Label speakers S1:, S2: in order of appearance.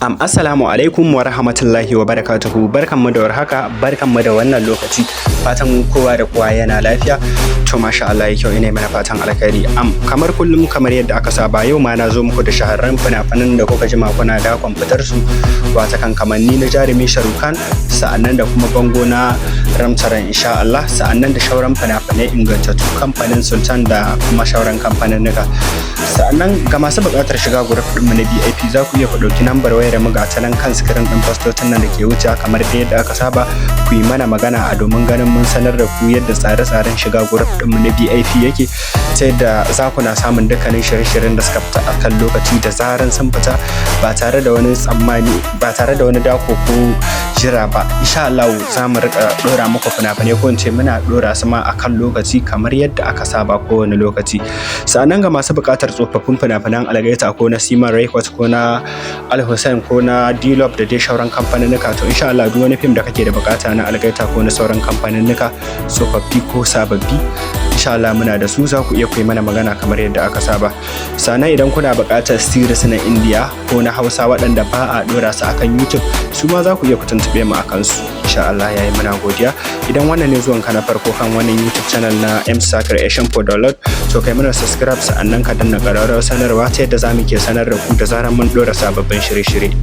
S1: Assalamu alaikum wa rahmatullahi wa barakatuhu. Barkanmu da warhaka, barkanmu da wannan lokaci. Fatan kowa da kowa yana lafiya. To masha Allah yau ina mana fatan alkhairi. Kamar kullum kamar yadda aka saba yau ma na zo muku da shahararren fina-finan da kuka jima kuna da kwamfutar su. Wata kan kamanni na jarumi Sharukan, sa'annan da kuma bango na Ramtaran insha Allah, sa'annan da shauran fina-finai ingantattu kamfanin Sultan da kuma shauran kamfanin nika. Sa'annan ga masu buƙatar shiga group ɗinmu na VIP za ku iya ku ɗauki lambar wayar mu ga ta nan kan screen ɗin fastocin nan da ke wuce kamar da yadda aka saba ku yi mana magana a domin ganin mun sanar da ku yadda tsare-tsaren shiga group ɗinmu na VIP yake, ta yadda za ku na samun dukkanin shirye-shiryen da suka fita a kan lokaci da zaran sun fita ba tare da wani tsammani ba tare da wani dako ko jira ba. Insha Allah za mu rika ɗora muku fina-finai ko in ce muna ɗora su ma a kan lokaci kamar yadda aka saba kowane lokaci. Sa'annan ga masu buƙatar tsofaffin fina-finan Algaita ko na Siman Records ko na Al Hussein ko na D-Love da dai shauran kamfaninnika, to insha Allah duk wani fim da kake da bukata na Algaita ko na sauran kamfaninnika tsofaffi ko sababbi insha Allah muna da su, za ku iya kai mana magana kamar yadda aka saba. Sannan idan kuna buƙatar series na India ko na Hausa waɗanda ba a ɗora su akan YouTube, su ma za ku iya ku tuntuɓe mu akan su insha Allah. Yayi muna godiya. Idan wannan ne zuwan ka na farko kan wannan YouTube channel na MSA Creation for Download, to kai mana subscribe sa'annan ka danna ƙararrawar sanarwa ta yadda za mu ke sanar da ku da zarar mun ɗora sababbin shirye-shirye.